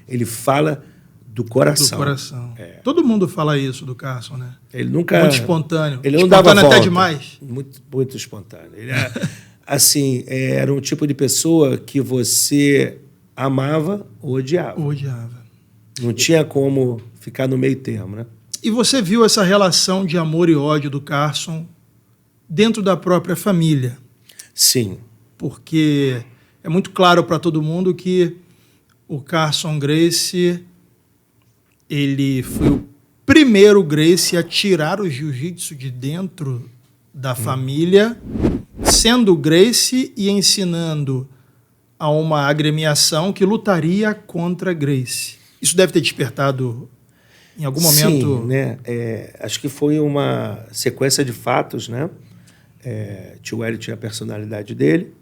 Ele fala do coração. Do coração. Todo mundo fala isso do Carson, né? Ele nunca... Muito espontâneo. Ele não espontâneo dava volta. Até demais. Muito espontâneo. Ele assim, era um tipo de pessoa que você amava ou odiava. Não tinha como ficar no meio termo, né? E você viu essa relação de amor e ódio do Carson dentro da própria família? Sim. Porque é muito claro para todo mundo que o Carson Gracie, ele foi o primeiro Gracie a tirar o jiu-jitsu de dentro da família, sendo Gracie e ensinando a uma agremiação que lutaria contra Gracie. Isso deve ter despertado em algum momento... Sim, né? Acho que foi uma sequência de fatos, né? Tio Hélio tinha a personalidade dele,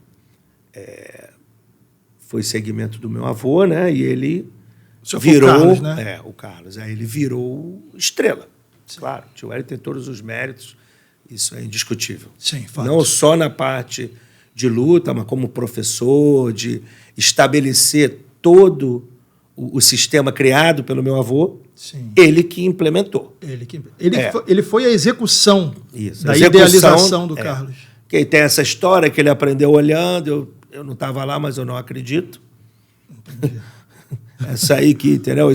foi segmento do meu avô, né? E ele virou... O Carlos, né? O Carlos. Aí ele virou estrela. Sim. Claro, o tio Hélio tem todos os méritos, isso é indiscutível. Sim, fato. Não só na parte de luta, mas como professor, de estabelecer todo o sistema criado pelo meu avô. Sim. Ele que implementou. Ele foi a execução da idealização do Carlos. Que tem essa história que ele aprendeu olhando, eu não estava lá, mas eu não acredito. Entendi. Essa aí que, entendeu?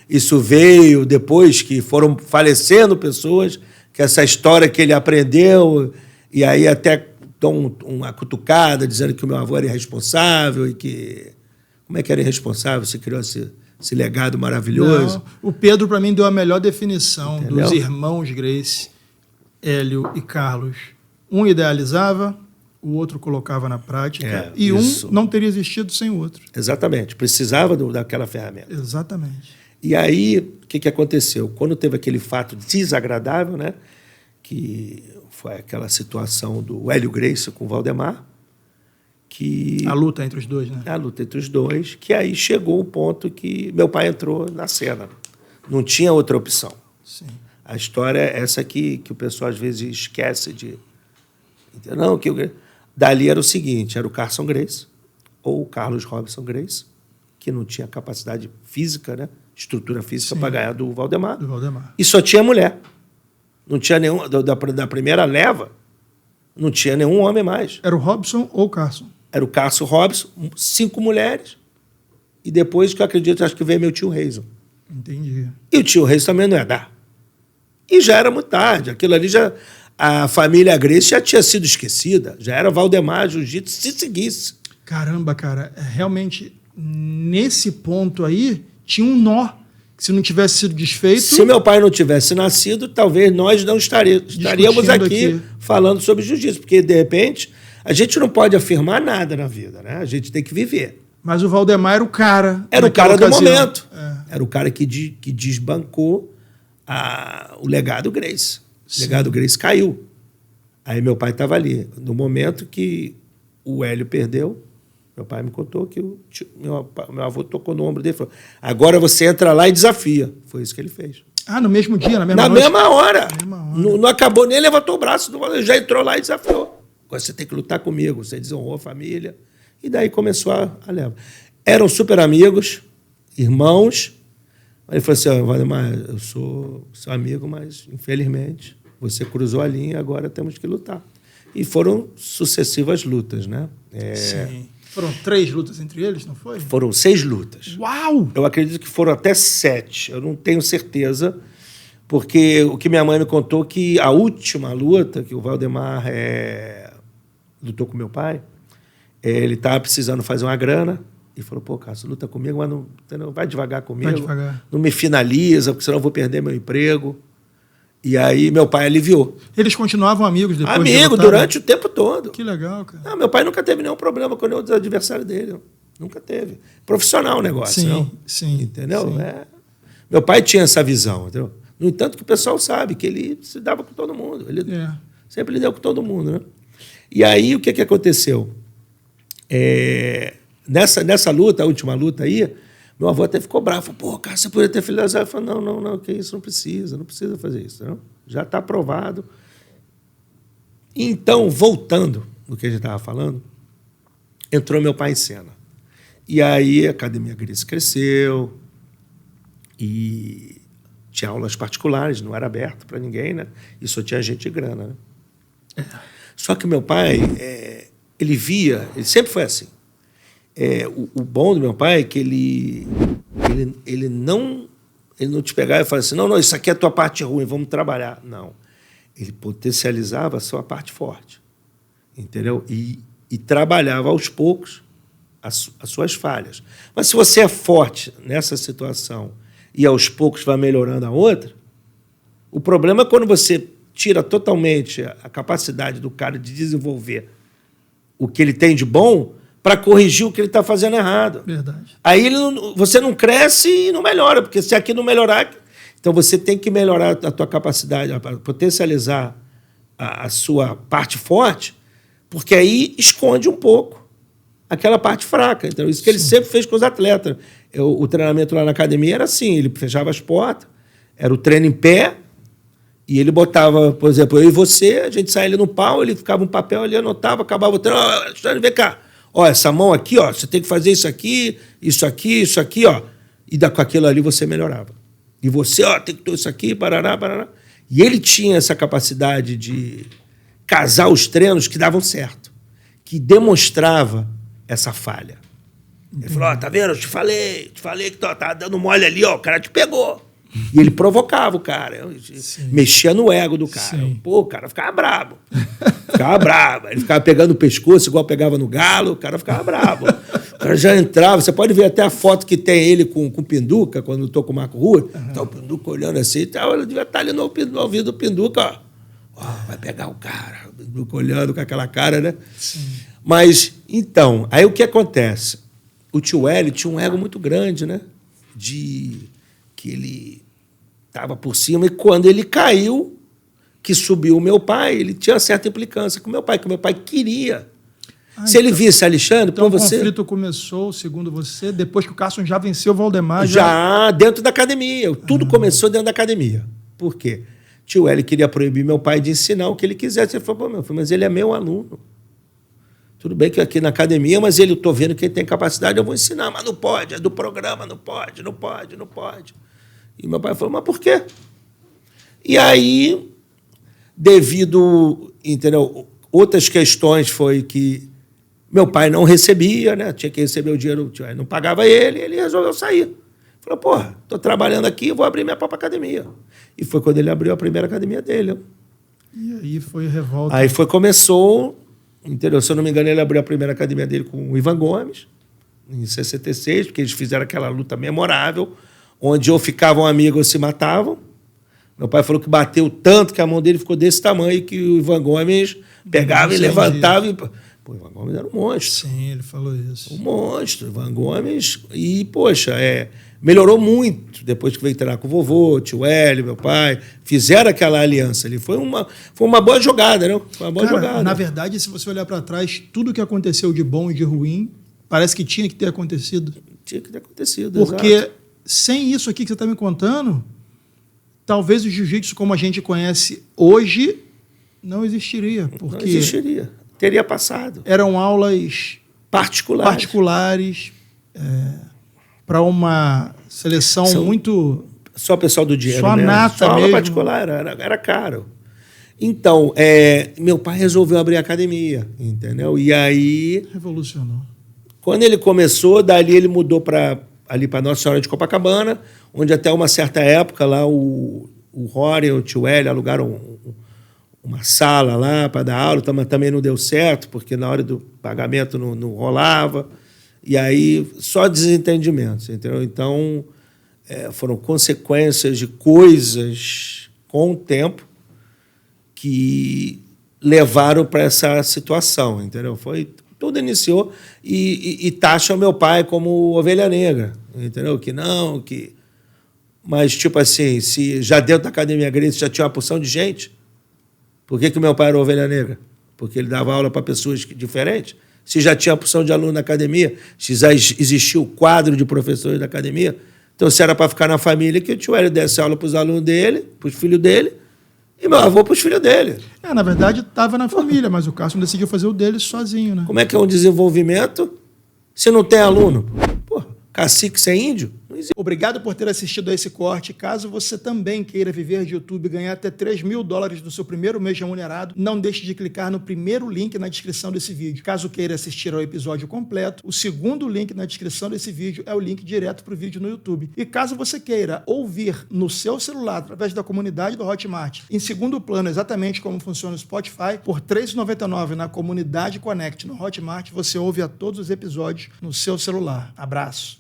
Isso veio depois que foram falecendo pessoas, que essa história que ele aprendeu, e aí até dão uma cutucada dizendo que o meu avô era irresponsável e que... Como é que era irresponsável? Você criou esse legado maravilhoso. Não, o Pedro, para mim, deu a melhor definição. Entendeu? Dos irmãos Gracie, Hélio e Carlos. Um idealizava, o outro colocava na prática, e isso. Um não teria existido sem o outro. Exatamente. Precisava daquela ferramenta. Exatamente. E aí, o que aconteceu? Quando teve aquele fato desagradável, né, que foi aquela situação do Hélio Gracie com o Valdemar, que... A luta entre os dois, né? A luta entre os dois, que aí chegou o ponto que meu pai entrou na cena. Não tinha outra opção. Sim. A história é essa que o pessoal às vezes esquece de... Não, dali era o seguinte, era o Carson Gracie ou o Carlos Robson Gracie, que não tinha capacidade física, né, estrutura física para ganhar do Valdemar. E só tinha mulher. Não tinha nenhum... Da primeira leva, não tinha nenhum homem mais. Era o Robson ou o Carson? Era o Carson Robson, 5 mulheres, e depois, que eu acredito, acho que veio meu tio Reison. Entendi. E o tio Reison também não ia dar. E já era muito tarde. Aquilo ali já... A família Gracie já tinha sido esquecida. Já era Valdemar, Jiu-Jitsu, se seguisse. Caramba, cara. Realmente, nesse ponto aí, tinha um nó. Que se não tivesse sido desfeito... Se meu pai não tivesse nascido, talvez nós não estaríamos aqui falando sobre Jiu-Jitsu. Porque, de repente... A gente não pode afirmar nada na vida, né? A gente tem que viver. Mas o Valdemar era o cara. Era o cara do momento. Era o cara que desbancou o legado Gracie. O legado Gracie caiu. Aí meu pai estava ali. No momento que o Hélio perdeu, meu pai me contou que meu avô tocou no ombro dele e falou: agora você entra lá e desafia. Foi isso que ele fez. No mesmo dia, na mesma noite? Na mesma hora. Não acabou, nem levantou o braço, já entrou lá e desafiou. Agora você tem que lutar comigo, você desonrou a família. E daí começou a leva. Eram super amigos, irmãos. Aí ele falou assim: Valdemar, eu sou seu amigo, mas infelizmente você cruzou a linha e agora temos que lutar. E foram sucessivas lutas, né? Sim. Foram 3 lutas entre eles, não foi? Foram 6 lutas. Uau! Eu acredito que foram até 7. Eu não tenho certeza, porque o que minha mãe me contou que a última luta que o Valdemar lutou com meu pai, ele estava precisando fazer uma grana e falou: pô, Cássio, luta comigo, mas não vai devagar comigo. Vai devagar. Não me finaliza, porque senão eu vou perder meu emprego. E aí meu pai aliviou. Eles continuavam amigos depois? Amigo, durante o tempo todo. Que legal, cara. Não, meu pai nunca teve nenhum problema com nenhum dos adversários dele. Nunca teve. Profissional o negócio, sim, não? Sim. Entendeu? Sim. Meu pai tinha essa visão, entendeu? No entanto, que o pessoal sabe que ele se dava com todo mundo. Ele sempre lidou com todo mundo, né? E aí, o que aconteceu? Nessa luta, a última luta aí, meu avô até ficou bravo. Falou: pô, cara, você poderia ter finalizado. Eu falei: não, que isso, não precisa fazer isso. Não? Já está aprovado. Então, voltando no que a gente estava falando, entrou meu pai em cena. E aí a Academia Gracie cresceu e tinha aulas particulares, não era aberto para ninguém, né? E só tinha gente de grana, né? Só que meu pai, ele sempre foi assim. O bom do meu pai é que ele não te pegava e falava assim, não, isso aqui é a tua parte ruim, vamos trabalhar. Não. Ele potencializava a sua parte forte, entendeu? E trabalhava aos poucos as suas falhas. Mas se você é forte nessa situação e aos poucos vai melhorando a outra, o problema é quando você tira totalmente a capacidade do cara de desenvolver o que ele tem de bom para corrigir o que ele está fazendo errado. Verdade. Aí você não cresce e não melhora, porque se aqui não melhorar... Então, você tem que melhorar a tua capacidade, potencializar a sua parte forte, porque aí esconde um pouco aquela parte fraca. Então, isso que ele sempre fez com os atletas. O treinamento lá na academia era assim, ele fechava as portas, era o treino em pé, e ele botava, por exemplo, eu e você, a gente saía ali no pau, ele ficava um papel ali, anotava, acabava o treino, vem cá, ó, essa mão aqui, ó, você tem que fazer isso aqui, ó, e com aquilo ali você melhorava. E você, ó, tem que ter isso aqui, parará. E ele tinha essa capacidade de casar os treinos que davam certo, que demonstrava essa falha. Ele falou, ó, tá vendo? Eu te falei que tá dando mole ali, ó, o cara te pegou. E ele provocava o cara, mexia no ego do cara. Pô, o cara ficava brabo. Ele ficava pegando o pescoço, igual pegava no galo, o cara ficava brabo. O cara já entrava, você pode ver até a foto que tem ele com o Pinduca, quando eu tô com o Marco Rui, tá o Pinduca olhando assim, ele devia estar ali no ouvido do Pinduca, ó, vai pegar o cara, o Pinduca olhando com aquela cara, né? Sim. Mas, então, aí o que acontece? O tio Hélio tinha um ego muito grande, né? Que ele estava por cima, e quando ele caiu, que subiu o meu pai, ele tinha certa implicância com o meu pai, que o meu pai queria. Se ele visse Alexandre, então para você... o conflito começou, segundo você, depois que o Carson já venceu o Valdemar? Já dentro da academia. Tudo começou dentro da academia. Por quê? Tio Hélio queria proibir meu pai de ensinar o que ele quisesse. Ele falou, meu filho, mas ele é meu aluno. Tudo bem que aqui na academia, mas eu estou vendo que ele tem capacidade, eu vou ensinar, mas não pode, é do programa, não pode. E meu pai falou, mas por quê? E aí, devido, entendeu, outras questões foi que meu pai não recebia, né? Tinha que receber o dinheiro, não pagava ele resolveu sair. Falou, porra, estou trabalhando aqui, vou abrir minha própria academia. E foi quando ele abriu a primeira academia dele. E aí foi revolta. Aí começou, entendeu? Se eu não me engano, ele abriu a primeira academia dele com o Ivan Gomes, em 66, porque eles fizeram aquela luta memorável, onde ou ficavam amigos ou se matavam. Meu pai falou que bateu tanto que a mão dele ficou desse tamanho que o Ivan Gomes pegava e levantava. Pô, o Ivan Gomes era um monstro. Sim, ele falou isso. Um monstro, Ivan Gomes. E, poxa, melhorou muito depois que veio treinar com o vovô, tio Hélio, meu pai. Fizeram aquela aliança ali. Foi uma boa jogada, né? Foi uma boa jogada. Na verdade, se você olhar para trás, tudo que aconteceu de bom e de ruim parece que tinha que ter acontecido. Tinha que ter acontecido, porque exato. Sem isso aqui que você está me contando, talvez o jiu-jitsu como a gente conhece hoje não existiria. Porque não existiria. Teria passado. Eram aulas particulares para uma seleção muito... Só o pessoal do dinheiro só mesmo. Nata só aula mesmo. Particular, era caro. Então, meu pai resolveu abrir a academia, entendeu? E aí... Revolucionou. Quando ele começou, dali ele mudou ali para Nossa Senhora de Copacabana, onde até uma certa época lá o Rory e o tio Hélio alugaram uma sala lá para dar aula, mas também não deu certo, porque na hora do pagamento não rolava. E aí, só desentendimentos, entendeu? Então, foram consequências de coisas com o tempo que levaram para essa situação, entendeu? Tudo iniciou e taxam meu pai como ovelha negra, entendeu? Mas, tipo assim, se já dentro da Academia Gracie já tinha uma porção de gente, por que meu pai era ovelha negra? Porque ele dava aula para pessoas diferentes? Se já tinha uma porção de aluno na academia, se já existia o quadro de professores da academia, então se era para ficar na família, que o tio Hélio desse aula para os alunos dele, para os filhos dele, e meu avô para os filhos dele. Na verdade, estava na família, mas o Carson decidiu fazer o dele sozinho, né? Como é que é um desenvolvimento se não tem aluno? Cacique sem índio? Não existe. Obrigado por ter assistido a esse corte. Caso você também queira viver de YouTube e ganhar até $3.000 no seu primeiro mês remunerado, não deixe de clicar no primeiro link na descrição desse vídeo. Caso queira assistir ao episódio completo, o segundo link na descrição desse vídeo é o link direto para o vídeo no YouTube. E caso você queira ouvir no seu celular, através da comunidade do Hotmart, em segundo plano, exatamente como funciona o Spotify, por R$ 3,99 na comunidade Connect no Hotmart, você ouve a todos os episódios no seu celular. Abraço!